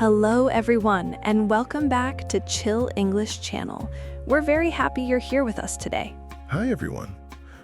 Hello everyone, and welcome back to Chill English Channel. We're very happy you're here with us today. Hi everyone.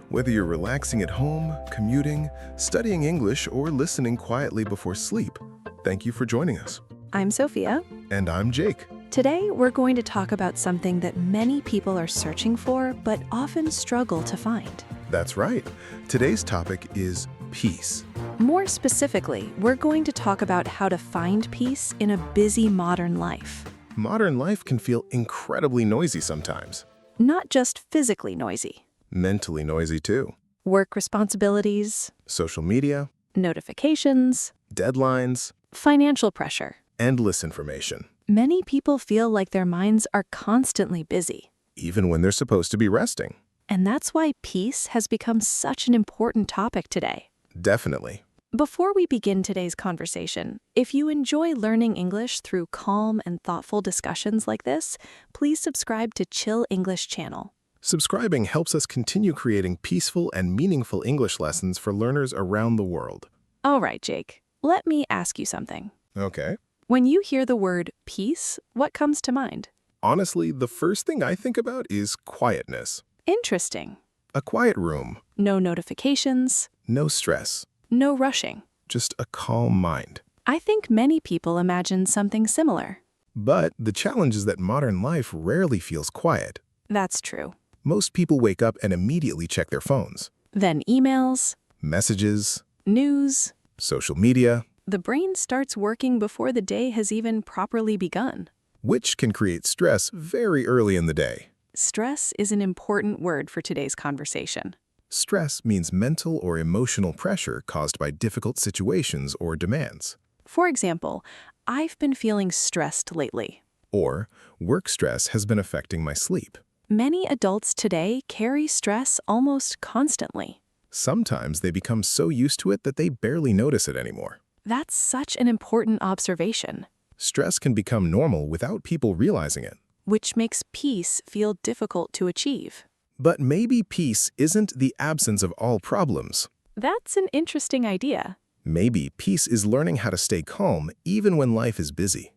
Whether you're relaxing at home, commuting, studying English, or listening quietly before sleep, thank you for joining us. I'm Sophia. And I'm Jake. Today, we're going to talk about something that many people are searching for, but often struggle to find. That's right. Today's topic is peace. More specifically, we're going to talk about how to find peace in a busy modern life. Modern life can feel incredibly noisy sometimes. Not just physically noisy. Mentally noisy too. Work responsibilities, Social media, notifications, deadlines, financial pressure. endless information, Many people feel like their minds are constantly busy. even when they're supposed to be resting. And that's why peace has become such an important topic today. Definitely. Before we begin today's conversation, if you enjoy learning English through calm and thoughtful discussions like this, please subscribe to Chill English Channel. Subscribing helps us continue creating peaceful and meaningful English lessons for learners around the world. All right, Jake, let me ask you something. Okay. When you hear the word peace, what comes to mind? Honestly, the first thing I think about is quietness. Interesting. A quiet room, No notifications, no stress, no rushing. just a calm mind. I think many people imagine something similar. But the challenge is that modern life rarely feels quiet. That's true. Most people wake up and immediately check their phones. Then emails, Messages, news. social media, The brain starts working before the day has even properly begun. which can create stress very early in the day. Stress is an important word for today's conversation. Stress means mental or emotional pressure caused by difficult situations or demands. For example, I've been feeling stressed lately. Or, work stress has been affecting my sleep. Many adults today carry stress almost constantly. Sometimes they become so used to it that they barely notice it anymore. That's such an important observation, Stress can become normal without people realizing it. which makes peace feel difficult to achieve. But maybe peace isn't the absence of all problems. That's an interesting idea. Maybe peace is learning how to stay calm even when life is busy.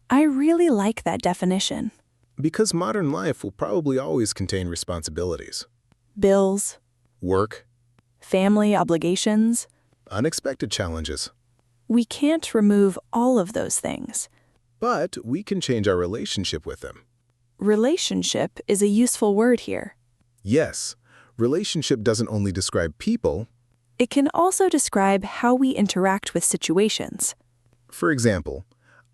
I really like that definition. Because modern life will probably always contain responsibilities. Bills, Work, family obligations. unexpected challenges. We can't remove all of those things. But we can change our relationship with them. Relationship is a useful word here. Yes, relationship doesn't only describe people. It can also describe how we interact with situations. For example,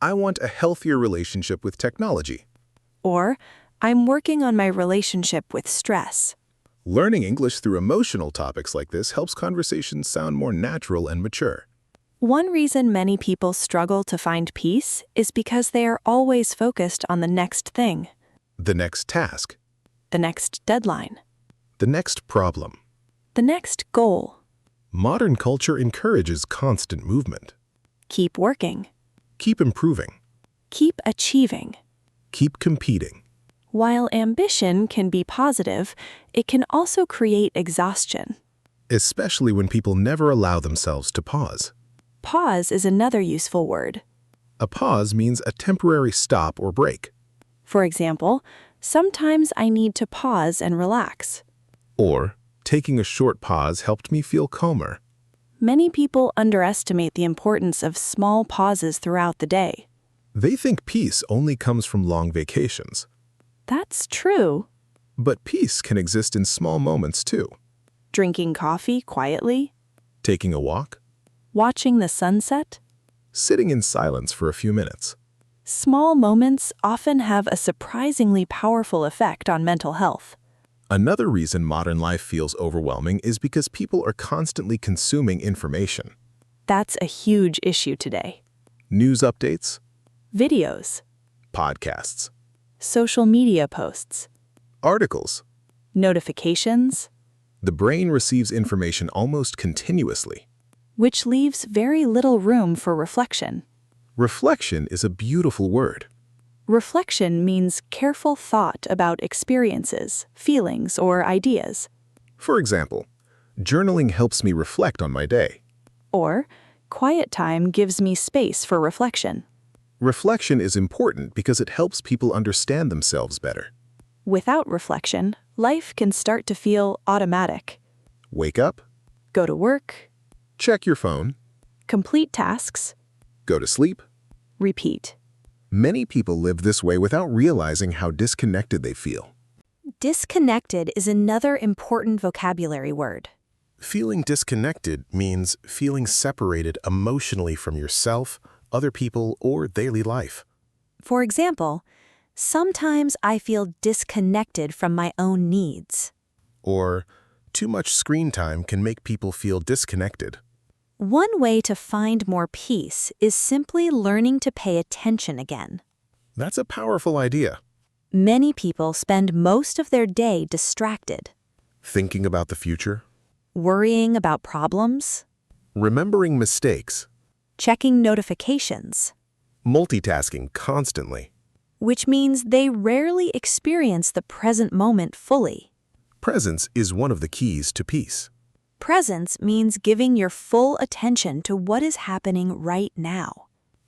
I want a healthier relationship with technology. Or, I'm working on my relationship with stress. Learning English through emotional topics like this helps conversations sound more natural and mature. One reason many people struggle to find peace is because they are always focused on the next thing, The next task, the next deadline, the next problem. the next goal. Modern culture encourages constant movement. Keep working, Keep improving. keep achieving. Keep competing. While ambition can be positive, it can also create exhaustion. Especially when people never allow themselves to pause. Pause is another useful word. A pause means a temporary stop or break. For example, sometimes I need to pause and relax. Or, taking a short pause helped me feel calmer. Many people underestimate the importance of small pauses throughout the day. They think peace only comes from long vacations. That's true. But peace can exist in small moments too. Drinking coffee quietly, Taking a walk, watching the sunset. sitting in silence for a few minutes. Small moments often have a surprisingly powerful effect on mental health. Another reason modern life feels overwhelming is because people are constantly consuming information. That's a huge issue today. News updates, Videos, podcasts, social media posts, articles. notifications, The brain receives information almost continuously. which leaves very little room for reflection. Reflection is a beautiful word. Reflection means careful thought about experiences, feelings, or ideas. For example, journaling helps me reflect on my day. Or, quiet time gives me space for reflection. Reflection is important because it helps people understand themselves better. Without reflection, life can start to feel automatic. Wake up, Go to work, check your phone, complete tasks, go to sleep. repeat. Many people live this way without realizing how disconnected they feel. Disconnected is another important vocabulary word. Feeling disconnected means feeling separated emotionally from yourself, other people, or daily life. For example, sometimes I feel disconnected from my own needs. Or, too much screen time can make people feel disconnected. One way to find more peace is simply learning to pay attention again. That's a powerful idea. Many people spend most of their day distracted, Thinking about the future, worrying about problems, remembering mistakes, checking notifications, multitasking constantly. which means they rarely experience the present moment fully. Presence is one of the keys to peace. Presence means giving your full attention to what is happening right now.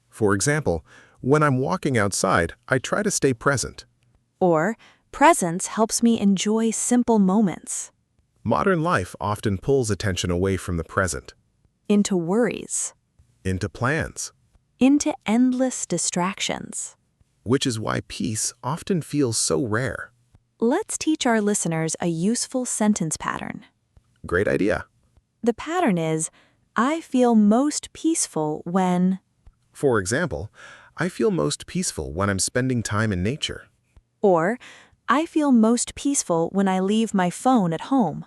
For example, when I'm walking outside, I try to stay present. Or, presence helps me enjoy simple moments. Modern life often pulls attention away from the present, Into worries, into plans, into endless distractions. which is why peace often feels so rare. Let's teach our listeners a useful sentence pattern. Great idea. The pattern is, I feel most peaceful when... For example, I feel most peaceful when I'm spending time in nature. Or, I feel most peaceful when I leave my phone at home.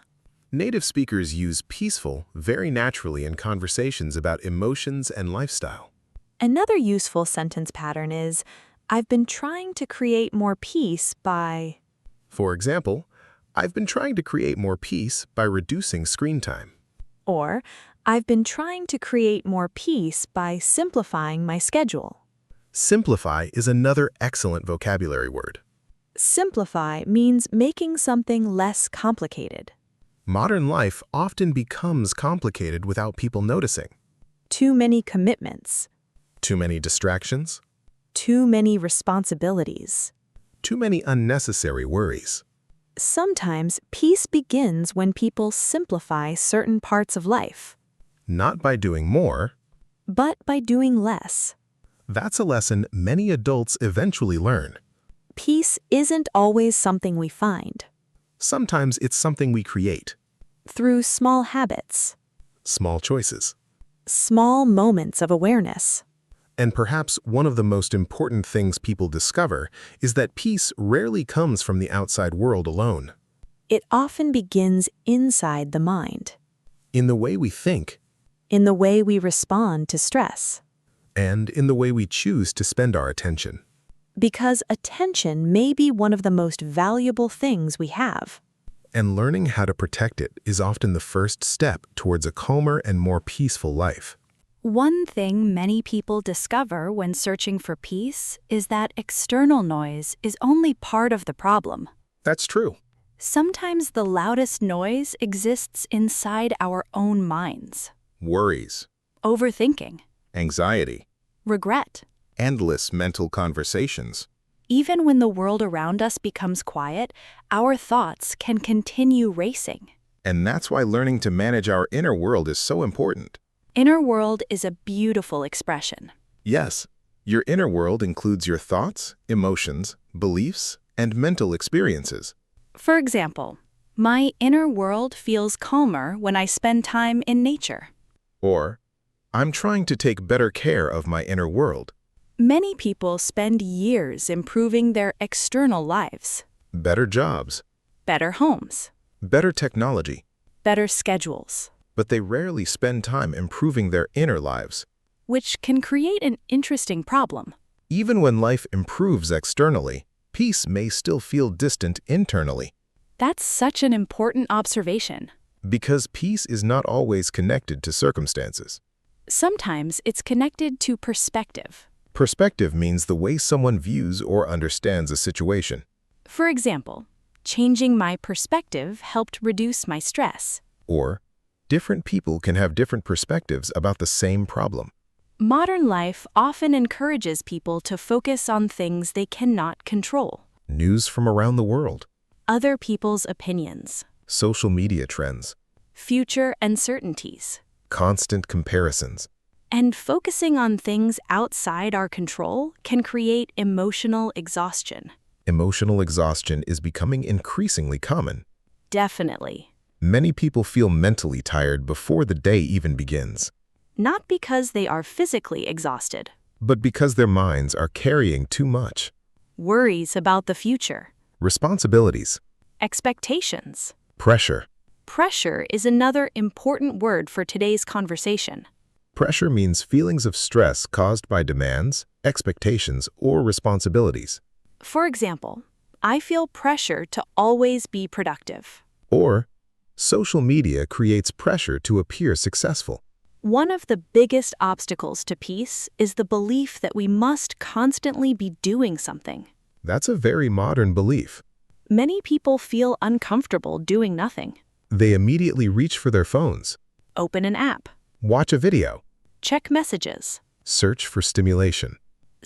Native speakers use peaceful very naturally in conversations about emotions and lifestyle. Another useful sentence pattern is, I've been trying to create more peace by... For example, I've been trying to create more peace by reducing screen time. Or, I've been trying to create more peace by simplifying my schedule. Simplify is another excellent vocabulary word. Simplify means making something less complicated. Modern life often becomes complicated without people noticing. Too many commitments. Too many distractions, Too many responsibilities. too many unnecessary worries. Sometimes peace begins when people simplify certain parts of life, Not by doing more. but by doing less. That's a lesson many adults eventually learn. Peace isn't always something we find. Sometimes it's something we create. Through small habits, Small choices. small moments of awareness. And perhaps one of the most important things people discover is that peace rarely comes from the outside world alone. It often begins inside the mind, In the way we think, in the way we respond to stress. and in the way we choose to spend our attention. Because attention may be one of the most valuable things we have. And learning how to protect it is often the first step towards a calmer and more peaceful life. One thing many people discover when searching for peace is that external noise is only part of the problem. That's true. Sometimes the loudest noise exists inside our own minds. Worries, Overthinking, anxiety, regret. endless mental conversations. Even when the world around us becomes quiet, our thoughts can continue racing. And that's why learning to manage our inner world is so important. Inner world is a beautiful expression. Yes, your inner world includes your thoughts, emotions, beliefs, and mental experiences. For example, my inner world feels calmer when I spend time in nature. Or, I'm trying to take better care of my inner world. Many people spend years improving their external lives. Better jobs, Better homes, better technology, better schedules, but they rarely spend time improving their inner lives. which can create an interesting problem. Even when life improves externally, peace may still feel distant internally, That's such an important observation. because peace is not always connected to circumstances. Sometimes it's connected to perspective. Perspective means the way someone views or understands a situation. For example, changing my perspective helped reduce my stress. Or, different people can have different perspectives about the same problem. Modern life often encourages people to focus on things they cannot control. News from around the world, Other people's opinions, social media trends, future uncertainties, constant comparisons. and focusing on things outside our control can create emotional exhaustion. Emotional exhaustion is becoming increasingly common. Definitely. Many people feel mentally tired before the day even begins, Not because they are physically exhausted. but because their minds are carrying too much. Worries about the future. Responsibilities, Expectations. pressure. Pressure is another important word for today's conversation. Pressure means feelings of stress caused by demands, expectations, or responsibilities. For example, I feel pressure to always be productive. Or, social media creates pressure to appear successful. One of the biggest obstacles to peace is the belief that we must constantly be doing something. That's a very modern belief. Many people feel uncomfortable doing nothing. They immediately reach for their phones, Open an app. watch a video, Check messages. search for stimulation.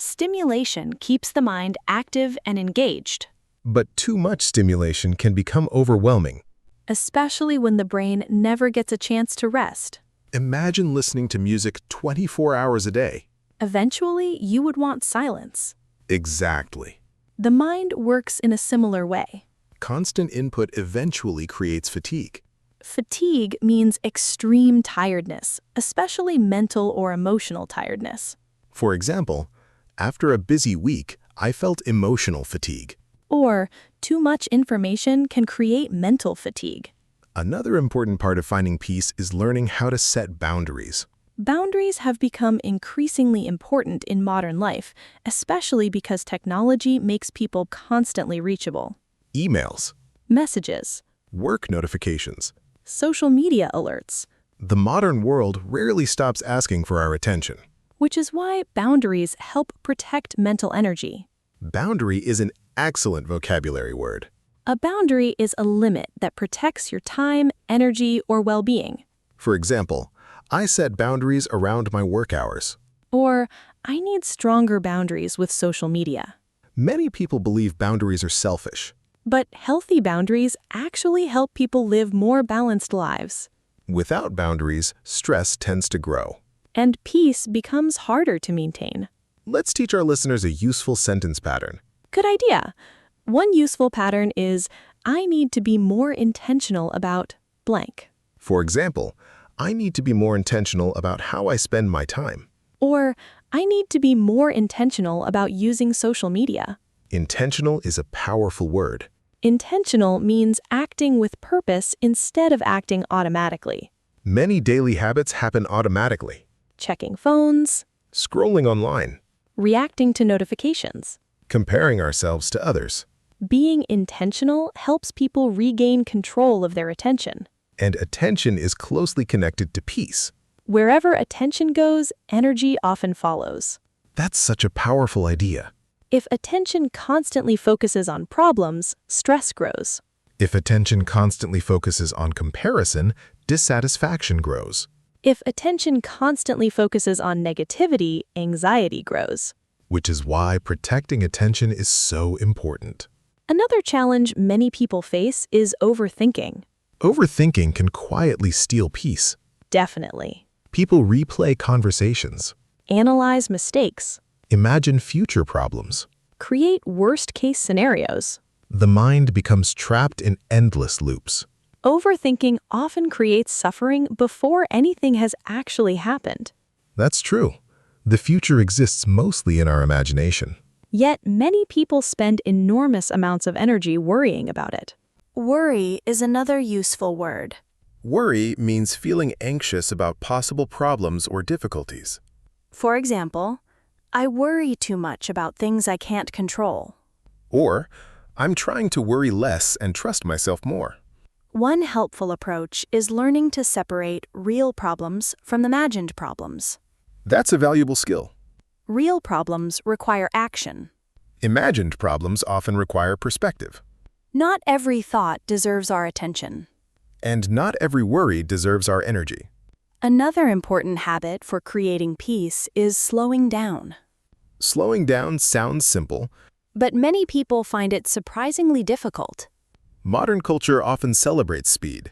Stimulation keeps the mind active and engaged, But too much stimulation can become overwhelming. especially when the brain never gets a chance to rest. Imagine listening to music 24 hours a day. Eventually, you would want silence. Exactly. The mind works in a similar way. Constant input eventually creates fatigue. Fatigue means extreme tiredness, especially mental or emotional tiredness. For example, after a busy week, I felt emotional fatigue. Or, too much information can create mental fatigue. Another important part of finding peace is learning how to set boundaries. Boundaries have become increasingly important in modern life, especially because technology makes people constantly reachable. Emails, Messages, work notifications. social media alerts, The modern world rarely stops asking for our attention. which is why boundaries help protect mental energy. Boundary is an excellent vocabulary word. A boundary is a limit that protects your time, energy, or well-being. For example, I set boundaries around my work hours. Or, I need stronger boundaries with social media. Many people believe boundaries are selfish. But healthy boundaries actually help people live more balanced lives. Without boundaries, stress tends to grow. And peace becomes harder to maintain. Let's teach our listeners a useful sentence pattern. Good idea. One useful pattern is, I need to be more intentional about blank. For example, I need to be more intentional about how I spend my time. Or, I need to be more intentional about using social media. Intentional is a powerful word. Intentional means acting with purpose instead of acting automatically. Many daily habits happen automatically. Checking phones, Scrolling online, reacting to notifications. comparing ourselves to others. Being intentional helps people regain control of their attention. And attention is closely connected to peace. Wherever attention goes, energy often follows. That's such a powerful idea. If attention constantly focuses on problems, stress grows. If attention constantly focuses on comparison, dissatisfaction grows. If attention constantly focuses on negativity, anxiety grows. Which is why protecting attention is so important. Another challenge many people face is overthinking. Overthinking can quietly steal peace. Definitely. People replay conversations, Analyze mistakes. imagine future problems. Create worst-case scenarios. The mind becomes trapped in endless loops. Overthinking often creates suffering before anything has actually happened. That's true. The future exists mostly in our imagination. Yet many people spend enormous amounts of energy worrying about it. Worry is another useful word. Worry means feeling anxious about possible problems or difficulties. For example, I worry too much about things I can't control. Or, I'm trying to worry less and trust myself more. One helpful approach is learning to separate real problems from imagined problems. That's a valuable skill. Real problems require action. Imagined problems often require perspective. Not every thought deserves our attention. And not every worry deserves our energy. Another important habit for creating peace is slowing down. Slowing down sounds simple. But many people find it surprisingly difficult. Modern culture often celebrates speed,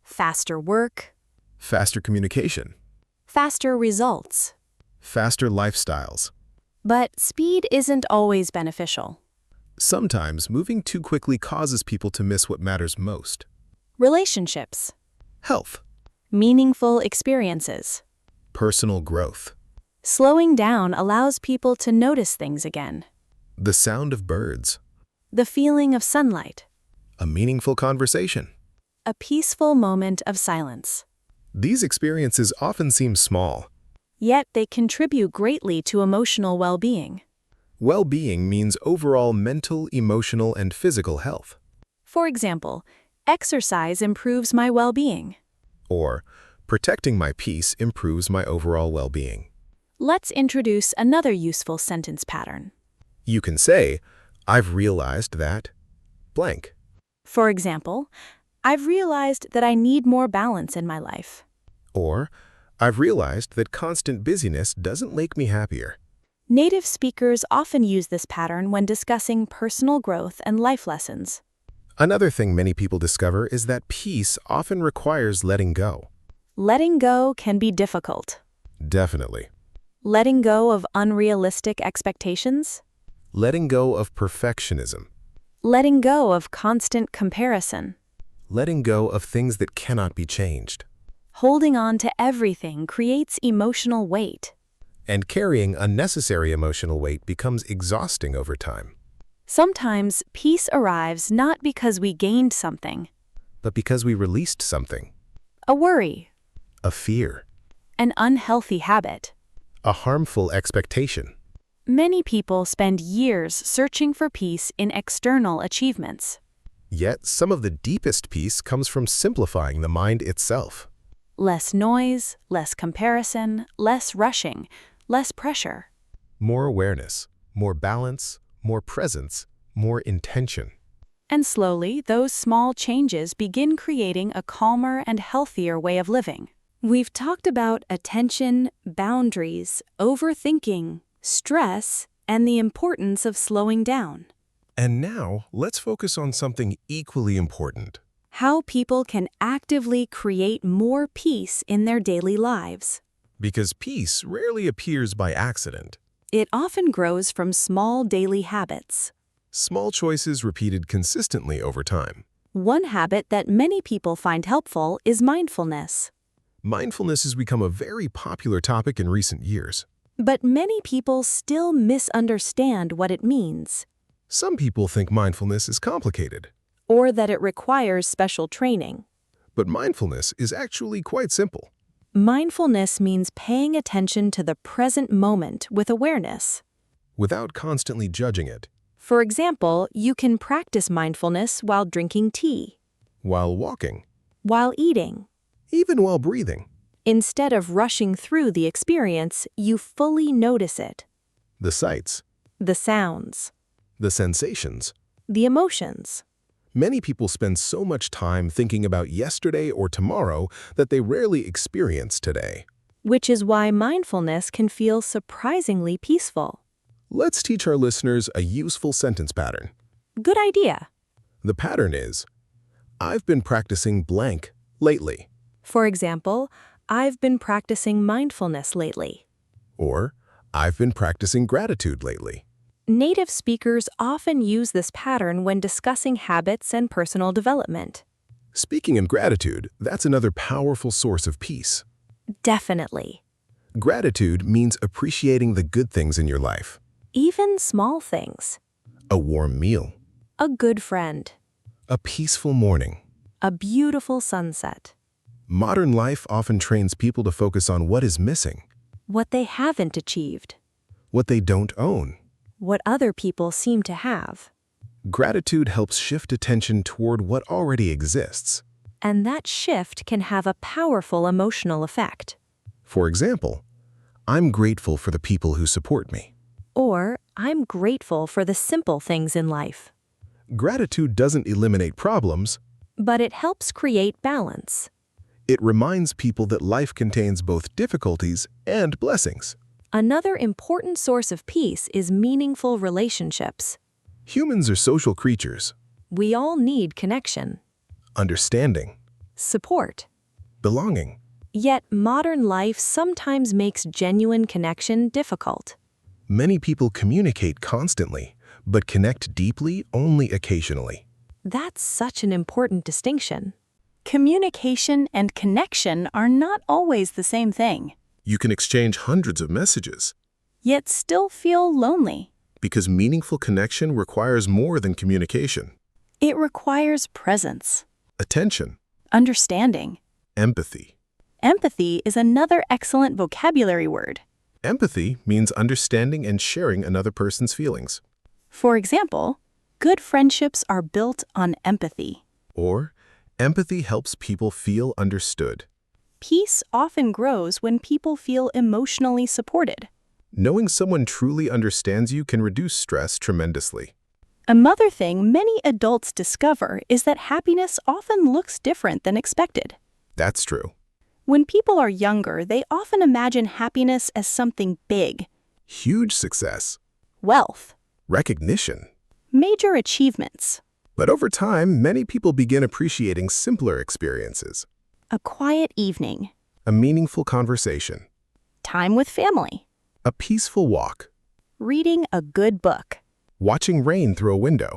Faster work, faster communication, faster results. faster lifestyles. But speed isn't always beneficial. Sometimes moving too quickly causes people to miss what matters most. Relationships, Health, meaningful experiences. personal growth, Slowing down allows people to notice things again. the sound of birds, The feeling of sunlight, a meaningful conversation. a peaceful moment of silence. These experiences often seem small. Yet they contribute greatly to emotional well-being. Well-being means overall mental, emotional, and physical health. For example, exercise improves my well-being. Or, protecting my peace improves my overall well-being. Let's introduce another useful sentence pattern. You can say, I've realized that blank. For example, I've realized that I need more balance in my life. Or, I've realized that constant busyness doesn't make me happier. Native speakers often use this pattern when discussing personal growth and life lessons. Another thing many people discover is that peace often requires letting go. Letting go can be difficult. Definitely. Letting go of unrealistic expectations. Letting go of perfectionism. Letting go of constant comparison. Letting go of things that cannot be changed. Holding on to everything creates emotional weight. And carrying unnecessary emotional weight becomes exhausting over time. Sometimes peace arrives not because we gained something, But because we released something. a worry, A fear. an unhealthy habit. A harmful expectation. Many people spend years searching for peace in external achievements. Yet some of the deepest peace comes from simplifying the mind itself. Less noise, less comparison, less rushing, less pressure. More awareness, more balance, more presence, more intention. And slowly, those small changes begin creating a calmer and healthier way of living. We've talked about attention, boundaries, overthinking, stress, and the importance of slowing down. And now, let's focus on something equally important. How people can actively create more peace in their daily lives. Because peace rarely appears by accident. It often grows from small daily habits. Small choices repeated consistently over time. One habit that many people find helpful is mindfulness. Mindfulness has become a very popular topic in recent years. But many people still misunderstand what it means, Some people think mindfulness is complicated. or that it requires special training. But mindfulness is actually quite simple. Mindfulness means paying attention to the present moment with awareness. Without constantly judging it. For example, you can practice mindfulness while drinking tea, While walking. while eating. Even while breathing. Instead of rushing through the experience, you fully notice it. The sights. The sounds, The sensations. the emotions. Many people spend so much time thinking about yesterday or tomorrow that they rarely experience today. Which is why mindfulness can feel surprisingly peaceful. Let's teach our listeners a useful sentence pattern. Good idea. The pattern is, I've been practicing blank lately. For example, I've been practicing mindfulness lately. Or, I've been practicing gratitude lately. Native speakers often use this pattern when discussing habits and personal development. Speaking of gratitude, that's another powerful source of peace. Definitely. Gratitude means appreciating the good things in your life. Even small things. A warm meal. A good friend. A peaceful morning. A beautiful sunset. Modern life often trains people to focus on what is missing, What they haven't achieved. what they don't own. What other people seem to have. Gratitude helps shift attention toward what already exists. And that shift can have a powerful emotional effect. For example, I'm grateful for the people who support me. Or, I'm grateful for the simple things in life. Gratitude doesn't eliminate problems. But it helps create balance. It reminds people that life contains both difficulties and blessings. Another important source of peace is meaningful relationships. Humans are social creatures. We all need connection, Understanding, support. belonging. Yet modern life sometimes makes genuine connection difficult. Many people communicate constantly, but connect deeply only occasionally. That's such an important distinction. Communication and connection are not always the same thing, You can exchange hundreds of messages yet still feel lonely. because meaningful connection requires more than communication. It requires presence, Attention, understanding. empathy. Empathy is another excellent vocabulary word. Empathy means understanding and sharing another person's feelings. For example, good friendships are built on empathy. Or, empathy helps people feel understood. Peace often grows when people feel emotionally supported. Knowing someone truly understands you can reduce stress tremendously. Another thing many adults discover is that happiness often looks different than expected. That's true. When people are younger, they often imagine happiness as something big: Huge success, wealth, recognition. major achievements, But over time, many people begin appreciating simpler experiences. a quiet evening, A meaningful conversation, time with family, a peaceful walk, reading a good book. watching rain through a window.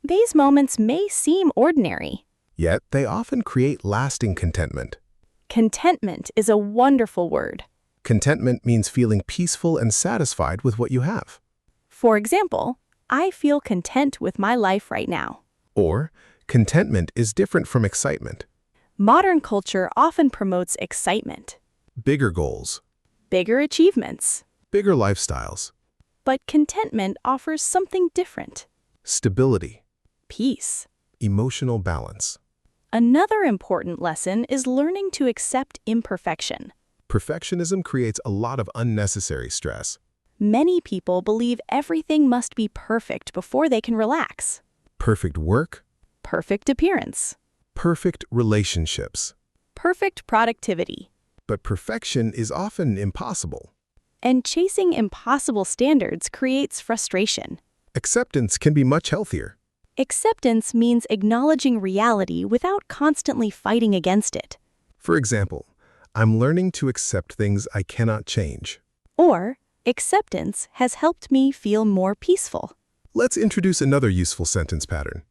These moments may seem ordinary. Yet they often create lasting contentment. Contentment is a wonderful word. Contentment means feeling peaceful and satisfied with what you have. For example, I feel content with my life right now. Or, contentment is different from excitement. Modern culture often promotes excitement, Bigger goals, bigger achievements. bigger lifestyles, But contentment offers something different: stability, peace. emotional balance. Another important lesson is learning to accept imperfection. Perfectionism creates a lot of unnecessary stress. Many people believe everything must be perfect before they can relax. Perfect work, Perfect appearance, perfect relationships. perfect productivity. But perfection is often impossible. And chasing impossible standards creates frustration. Acceptance can be much healthier. Acceptance means acknowledging reality without constantly fighting against it. For example, I'm learning to accept things I cannot change. Or, acceptance has helped me feel more peaceful. Let's introduce another useful sentence pattern.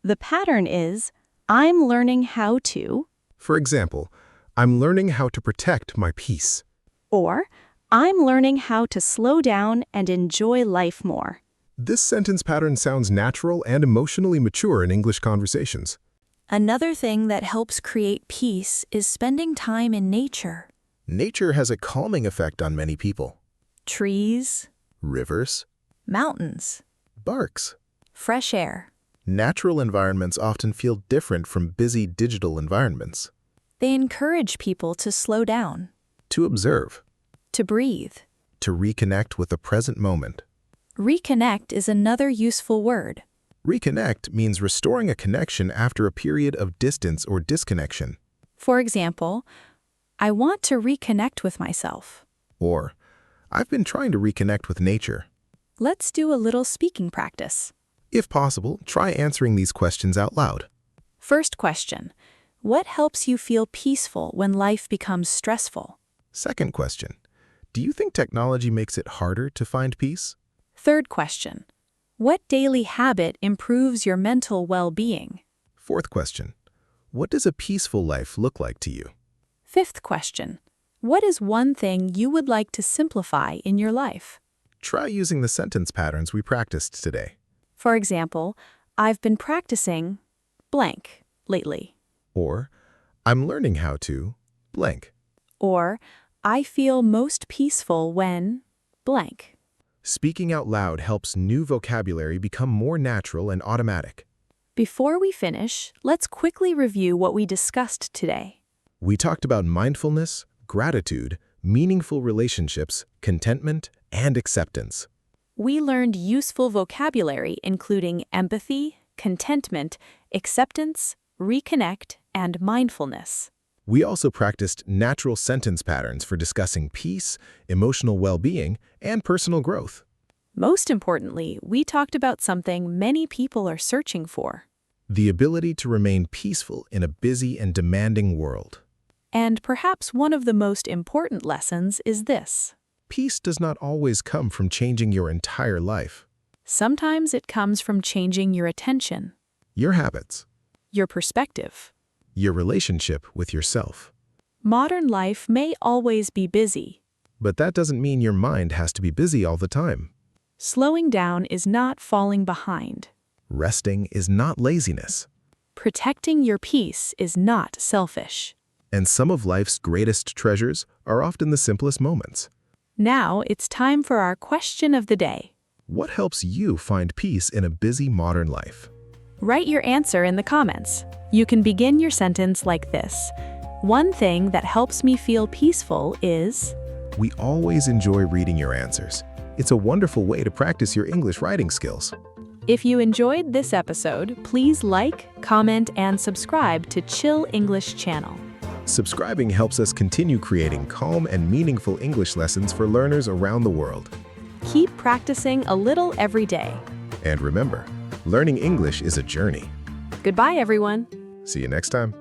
The pattern is, I'm learning how to, For example, I'm learning how to protect my peace. or I'm learning how to slow down and enjoy life more. This sentence pattern sounds natural and emotionally mature in English conversations. Another thing that helps create peace is spending time in nature. Nature has a calming effect on many people. Trees, Rivers, mountains, barks. fresh air. Natural environments often feel different from busy digital environments. They encourage people to slow down, To observe, to breathe. to reconnect with the present moment. Reconnect is another useful word. Reconnect means restoring a connection after a period of distance or disconnection. For example, I want to reconnect with myself. Or, I've been trying to reconnect with nature. Let's do a little speaking practice. If possible, try answering these questions out loud. First question: what helps you feel peaceful when life becomes stressful? Second question, do you think technology makes it harder to find peace? Third question: what daily habit improves your mental well-being? Fourth question, what does a peaceful life look like to you? Fifth question: what is one thing you would like to simplify in your life? Try using the sentence patterns we practiced today. For example, I've been practicing blank lately. Or, I'm learning how to blank. Or, I feel most peaceful when blank. Speaking out loud helps new vocabulary become more natural and automatic. Before we finish, let's quickly review what we discussed today. We talked about mindfulness, gratitude, meaningful relationships, contentment, and acceptance. We learned useful vocabulary including empathy, contentment, acceptance, reconnect, and mindfulness. We also practiced natural sentence patterns for discussing peace, emotional well-being, and personal growth. Most importantly, we talked about something many people are searching for. The ability to remain peaceful in a busy and demanding world. And perhaps one of the most important lessons is this. Peace does not always come from changing your entire life. Sometimes it comes from changing your attention, Your habits, your perspective. your relationship with yourself. Modern life may always be busy. But that doesn't mean your mind has to be busy all the time. Slowing down is not falling behind. Resting is not laziness. Protecting your peace is not selfish. And some of life's greatest treasures are often the simplest moments. Now it's time for our question of the day. What helps you find peace in a busy modern life? Write your answer in the comments. You can begin your sentence like this. One thing that helps me feel peaceful is... We always enjoy reading your answers. It's a wonderful way to practice your English writing skills. If you enjoyed this episode, please like, comment, and subscribe to Chill English channel. Subscribing helps us continue creating calm and meaningful English lessons for learners around the world. Keep practicing a little every day. And remember, learning English is a journey. Goodbye, everyone. See you next time.